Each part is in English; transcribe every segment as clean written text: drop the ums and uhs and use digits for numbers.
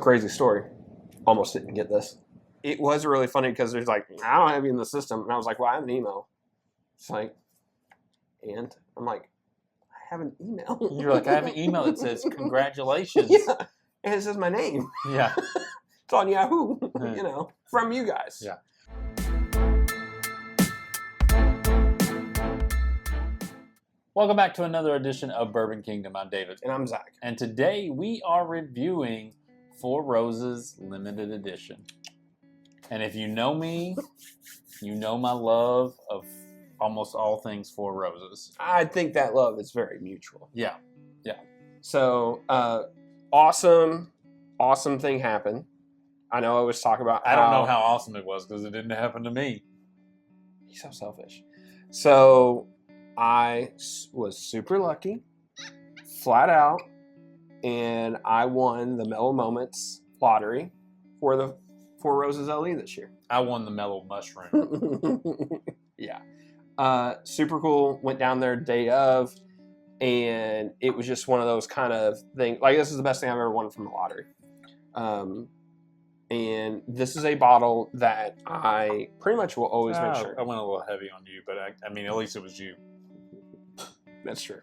Crazy story. Almost didn't get this. It was really funny because there's like, I don't have you in the system. And I was like, well, I have an email. It's like, and I'm like, I have an email. You're like, I have an email that says, congratulations. Yeah. And it says my name. Yeah. It's on Yahoo, from you guys. Yeah. Welcome back to another edition of Bourbon Kingdom. I'm David. And I'm Zach. And today we are reviewing Four Roses Limited Edition. And if you know me, you know my love of almost all things Four Roses. I think that love is very mutual. Yeah. Yeah. So, awesome thing happened. I know I was talking about I don't know how awesome it was because it didn't happen to me. He's so selfish. So, I was super lucky, flat out, and I won the Mellow Moments lottery for the Four Roses LE this year. I won the Mellow Mushroom. Yeah. Super cool. Went down there day of, and it was just one of those kind of things. Like, this is the best thing I've ever won from the lottery. And this is a bottle that I pretty much will always make sure. I went a little heavy on you, but I mean, at least it was you. That's true.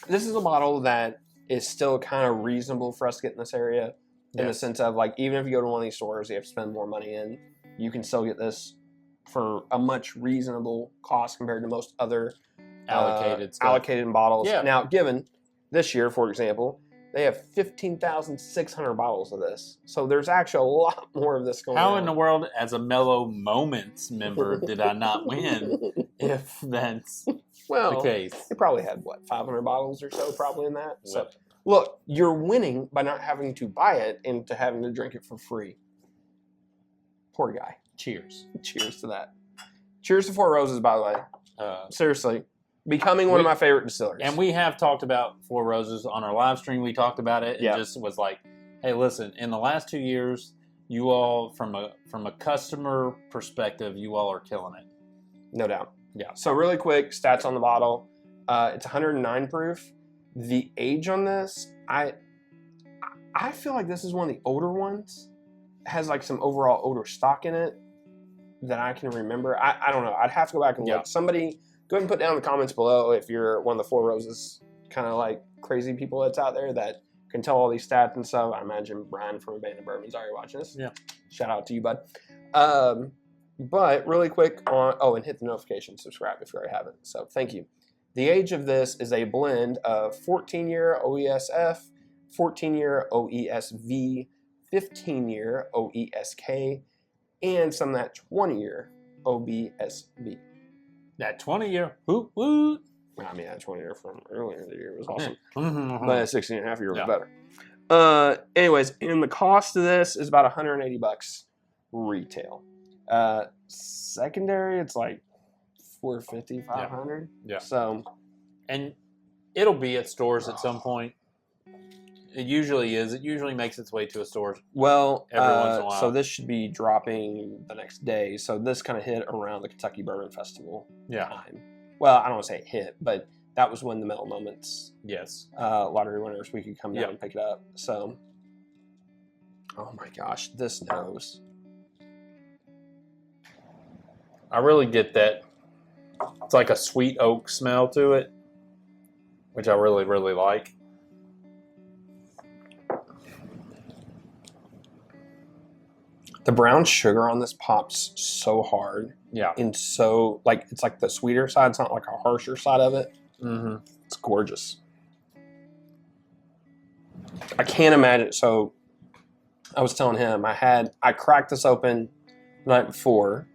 This is a bottle that is still kind of reasonable for us to get in this area, in the sense of, like, even if you go to one of these stores you have to spend more money in, you can still get this for a much reasonable cost compared to most other allocated bottles. Yeah. Now, given this year, for example, they have 15,600 bottles of this. So there's actually a lot more of this going on. How in the world, as a Mellow Moments member, did I not win if that's the case? They probably had, 500 bottles or so probably in that. So, look, you're winning by not having to buy it and to having to drink it for free. Poor guy. Cheers. Cheers to that. Cheers to Four Roses, by the way. Seriously. Becoming one of my favorite distilleries. And we have talked about Four Roses on our live stream. We talked about it. It just was like, hey, listen, in the last 2 years, you all, from a customer perspective, you all are killing it. No doubt. Yeah. So really quick, stats on the bottle. It's 109 proof. The age on this, I feel like this is one of the older ones. It has like some overall older stock in it that I can remember. I don't know. I'd have to go back and look. Somebody go ahead and put down in the comments below if you're one of the Four Roses kind of like crazy people that's out there that can tell all these stats and stuff. I imagine Brian from Abandoned Bourbon's already watching this. Yeah. Shout out to you, bud. But really quick and hit the notification, subscribe if you already haven't. So thank you. The age of this is a blend of 14-year OESF, 14-year OESV, 15-year OESK, and some of that 20-year OBSV. That 20-year, whoop, whoop. I mean, that 20-year from earlier in the year was awesome. Mm-hmm. But that 16.5-year was better. Anyways, and the cost of this is about $180 retail. Secondary, it's like $450, $500. Yeah. So, and it'll be at stores at some point. It usually is. It usually makes its way to a store. Well, every once in a while. So this should be dropping the next day. So this kind of hit around the Kentucky Bourbon Festival time. Well, I don't want to say it hit, but that was when the Mellow Moments lottery winners, we could come down and pick it up. So, oh my gosh, this nose. I really get that. It's like a sweet oak smell to it, which I really, really like. The brown sugar on this pops so hard. Yeah. And so, like, it's like the sweeter side. It's not like a harsher side of it. Mm-hmm. It's gorgeous. I can't imagine. So, I was telling him, I cracked this open the night before,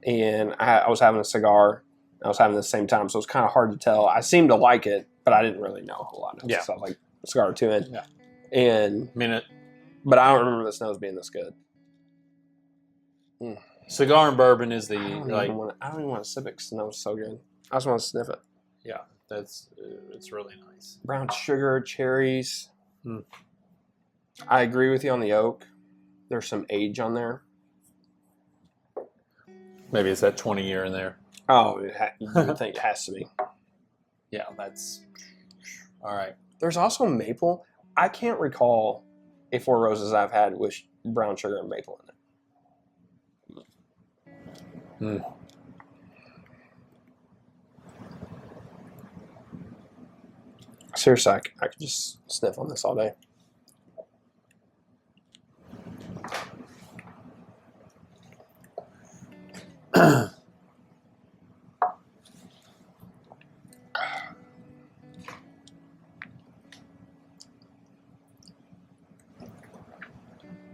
and I was having a cigar. I was having it at the same time, so it was kind of hard to tell. I seemed to like it, but I didn't really know a whole lot of it. So I was like, a cigar or two in. Yeah. And, but I don't remember this nose being this good. Cigar and bourbon is the I don't even want to sip it because the nose is so good. I just want to sniff it. Yeah, it's really nice. Brown sugar, cherries. I agree with you on the oak. There's some age on there. Maybe it's that 20-year in there. Oh, you would think it has to be. Yeah, that's all right. There's also maple. I can't recall a Four Roses I've had with brown sugar and maple in it. Seriously, I could just sniff on this all day.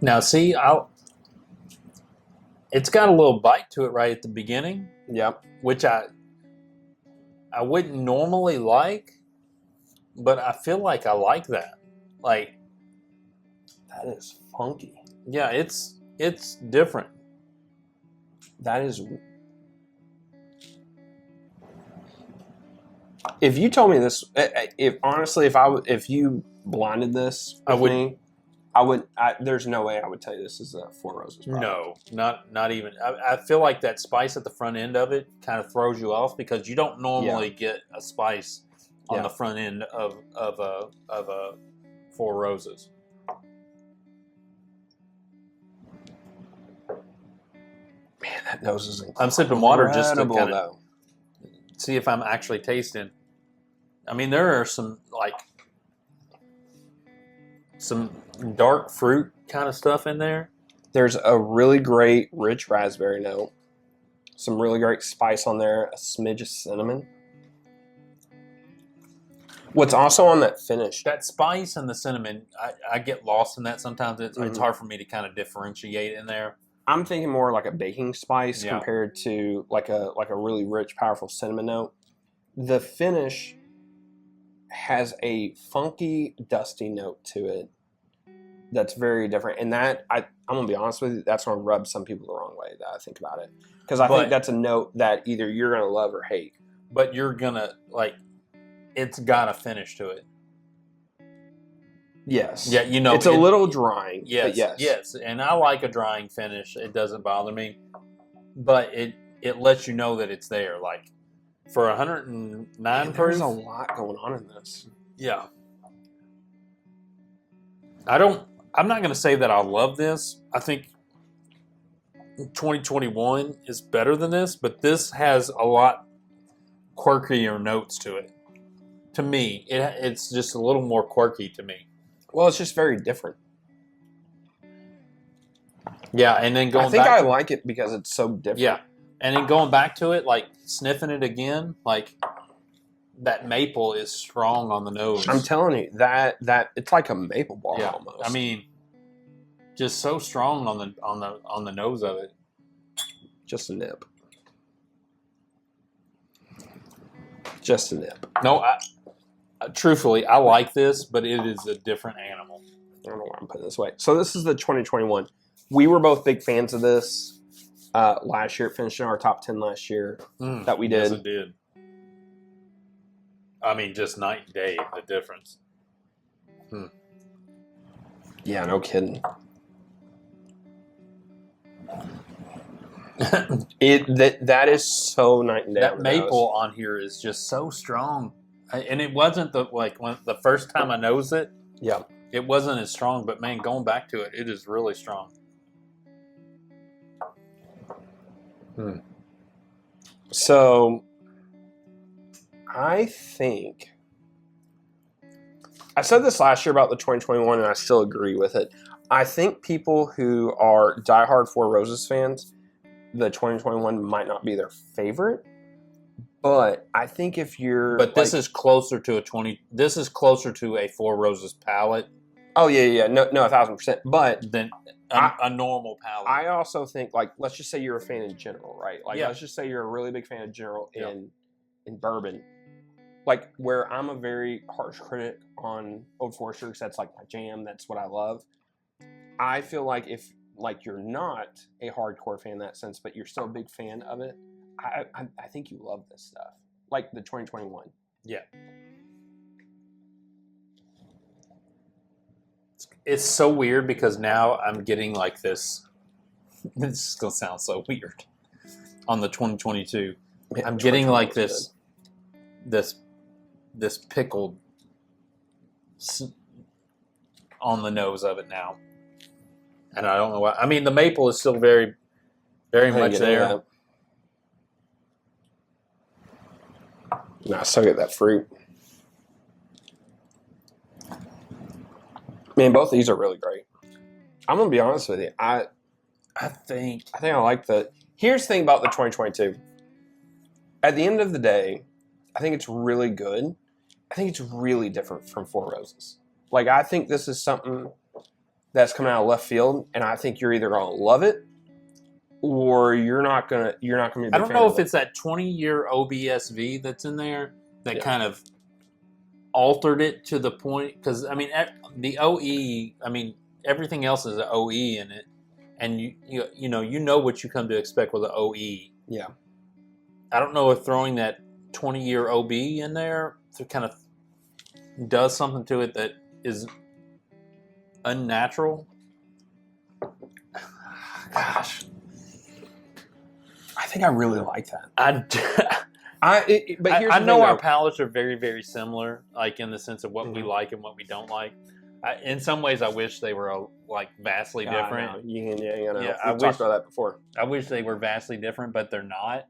Now, see, it's got a little bite to it right at the beginning. Yep. Which I wouldn't normally like, but I feel like I like that. Like, that is funky. Yeah, it's different. That is. If you told me this, if you blinded this, I wouldn't. There's no way I would tell you this is a Four Roses product. No, not even. I feel like that spice at the front end of it kind of throws you off because you don't normally get a spice on the front end of a Four Roses. Man, that nose is incredible. I'm sipping water just to kind of see if I'm actually tasting. I mean, there are some dark fruit kind of stuff in there. There's a really great rich raspberry note, some really great spice on there, a smidge of cinnamon. What's also on that finish? That spice and the cinnamon, I get lost in that sometimes. It's hard for me to kind of differentiate in there. I'm thinking more like a baking spice compared to like a really rich, powerful cinnamon note. The finish has a funky, dusty note to it that's very different. And that, I'm going to be honest with you, that's going to rub some people the wrong way that I think about it. Because I think that's a note that either you're going to love or hate. But you're going to, it's got a finish to it. Yes. Yeah, it's a little drying. Yes, yes. And I like a drying finish. It doesn't bother me. But it lets you know that it's there. Like, for 109 proof. There's a lot going on in this. Yeah. I'm not going to say that I love this. I think 2021 is better than this, but this has a lot quirkier notes to it. To me, it's just a little more quirky to me. Well, it's just very different. Yeah, and then going back... I think I like it because it's so different. Yeah, and then going back to it, sniffing it again, that maple is strong on the nose. I'm telling you, that it's like a maple bar almost. I mean, just so strong on the nose of it. Just a nip. Just a nip. No, truthfully, I like this, but it is a different animal. I don't know why I'm putting it this way. So this is the 2021. We were both big fans of this last year. It finished in our top 10 last year that we did. Yes, it did. I mean, just night and day, the difference. Yeah, no kidding. That is so night and day. That maple on here is just so strong, and it wasn't when the first time I nosed it. Yeah, it wasn't as strong, but man, going back to it, it is really strong. So, I think I said this last year about the 2021, and I still agree with it. I think people who are diehard Four Roses fans, the 2021 might not be their favorite, but I think if you're... But this is closer to This is closer to a Four Roses palate. Oh, yeah. No, 1,000%. But... Than a normal palate. I also think, let's just say you're a fan in general, right? Let's just say you're a really big fan of general in bourbon. Where I'm a very harsh critic on Old Forester, because that's my jam, that's what I love. I feel like if you're not a hardcore fan in that sense, but you're still a big fan of it, I think you love this stuff. Like the 2021. Yeah. It's so weird because now I'm getting this. This is going to sound so weird. On the 2022. Man, I'm getting this pickled on the nose of it now. And I don't know why. I mean, the maple is still very, very much there. No, I still get that fruit. I mean, both of these are really great. I'm gonna be honest with you. I think I like the. Here's the thing about the 2022. At the end of the day, I think it's really good. I think it's really different from Four Roses. Like, I think this is something that's coming out of left field, and I think you're either gonna love it or you're not gonna be. A big I don't fan know of if it. it's that 20-year OBSV that's in there that kind of altered it to the point, because I mean the OE. I mean everything else is an OE in it, and you know what you come to expect with an OE. Yeah. I don't know if throwing that 20-year OB in there to kind of does something to it that is unnatural. Gosh, I think I really like that. But here's I the know thing, our though. palates are very, very similar, like in the sense of what we like and what we don't like. In some ways, I wish they were like vastly different. No, you know. Yeah, We've talked about that before. I wish they were vastly different, but they're not.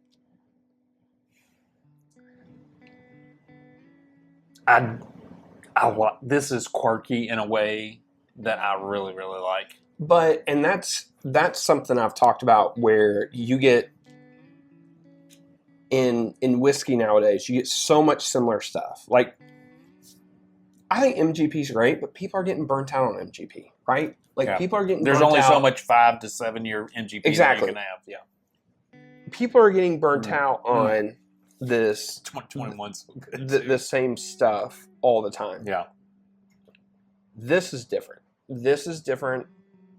This is quirky in a way that I really, really like. But and that's something I've talked about where you get in whiskey nowadays, you get so much similar stuff. Like, I think MGP's great, but people are getting burnt out on MGP, right? Like, people are getting There's burnt only out. so much 5 to 7 year MGP that you can have. Yeah. People are getting burnt out on this 2021 so good. The same stuff all the time. Yeah. This is different. This is different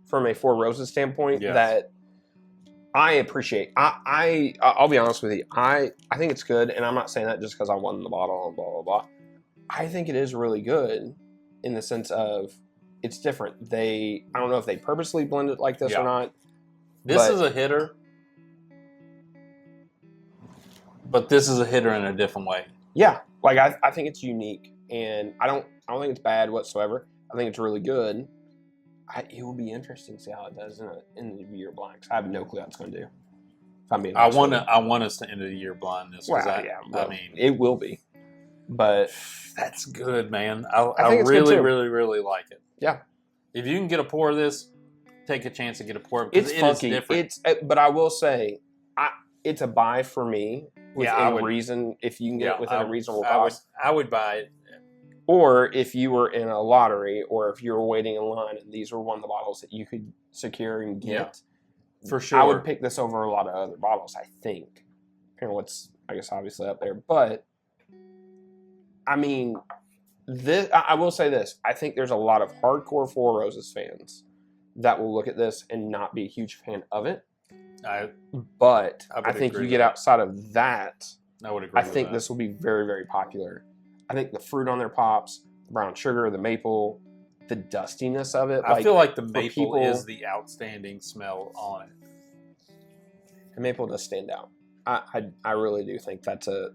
from a Four Roses standpoint that I appreciate. I'll be honest with you. I think it's good, and I'm not saying that just because I won the bottle and blah blah blah. I think it is really good in the sense of it's different. I don't know if they purposely blend it like this or not. This is a hitter, but this is a hitter in a different way. Yeah, like I think it's unique, and I don't think it's bad whatsoever. I think it's really good. It will be interesting to see how it does in the year blanks. I have no clue how it's going to do. If I'm being honest with you. I want us to end of the year blind this. Well, I mean, it will be, but that's good, man. I think it's really, good too. really, really like it. Yeah, if you can get a pour of this, take a chance to get a pour because it's funky. Different. But I will say, it's a buy for me within reason. If you can get it within a reasonable cost, I would buy it. Or if you were in a lottery, or if you were waiting in line, and these were one of the bottles that you could secure and get, for sure, I would pick this over a lot of other bottles. I think, depending on what's, I guess, obviously up there. But I mean, I will say this: I think there's a lot of hardcore Four Roses fans that will look at this and not be a huge fan of it. But I think you get outside of that, I would agree. I think this will be very, very popular. I think the fruit on their pops, the brown sugar, the maple, the dustiness of it. I feel like the maple is the outstanding smell on it. The maple does stand out. I really do think that's a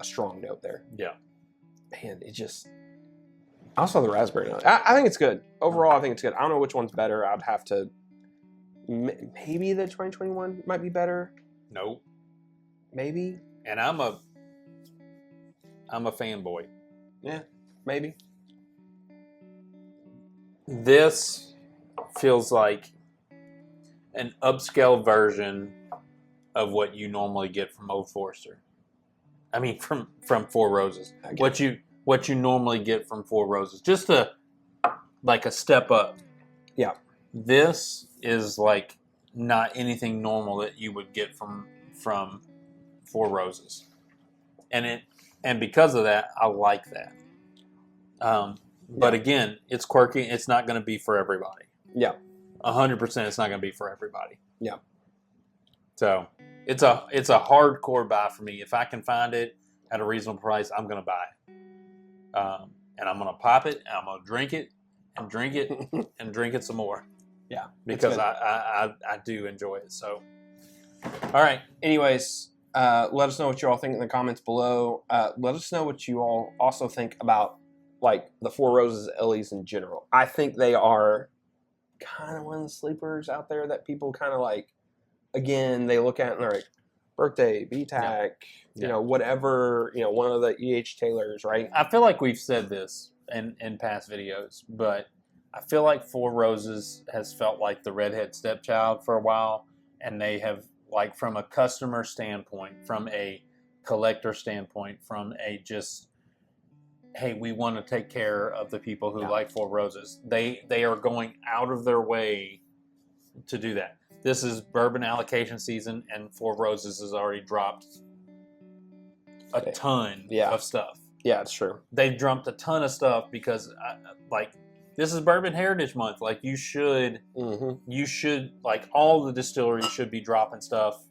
strong note there. Yeah. Man, it just. Also the raspberry note. I think it's good. Overall, I think it's good. I don't know which one's better. I'd have to. Maybe the 2021 might be better. Nope. Maybe. And I'm a fanboy. Yeah, maybe. This feels like an upscale version of what you normally get from Old Forester. I mean, from Four Roses. What you normally get from Four Roses. Just a step up. Yeah. This is like not anything normal that you would get from Four Roses. And because of that, I like that. But again, it's quirky. It's not going to be for everybody. Yeah. 100% it's not going to be for everybody. Yeah. So it's a hardcore buy for me. If I can find it at a reasonable price, I'm going to buy it. And I'm going to pop it, and I'm going to drink it, and drink it, and drink it some more. Yeah. Because I do enjoy it. So, all right. Anyways, let us know what you all think in the comments below. Let us know what you all also think about like the Four Roses Ellie's in general. I think they are kind of one of the sleepers out there that people kind of like. Again, they look at and they're like, birthday, BTAC, you know, whatever, you know, one of the E.H. Taylors, right? I feel like we've said this in past videos, but I feel like Four Roses has felt like the redhead stepchild for a while, and they have, like, from a customer standpoint, from a collector standpoint, from a just, hey, we want to take care of the people who like Four Roses. They are going out of their way to do that. This is bourbon allocation season, and Four Roses has already dropped a ton of stuff. Yeah, it's true. They've dropped a ton of stuff because, like, this is Bourbon Heritage Month. Like, you should, like, all the distilleries should be dropping stuff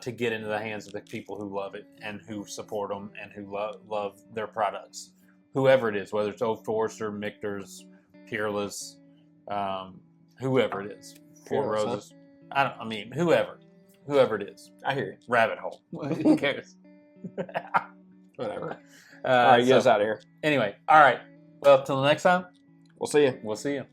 to get into the hands of the people who love it and who support them and who love their products. Whoever it is, whether it's Old Forester, Michter's, Peerless, whoever it is. Four Roses. I mean, whoever it is. I hear you. Rabbit Hole. Who cares? Whatever. All right, get us out of here. Anyway, all right. Well, till the next time. We'll see you. We'll see you.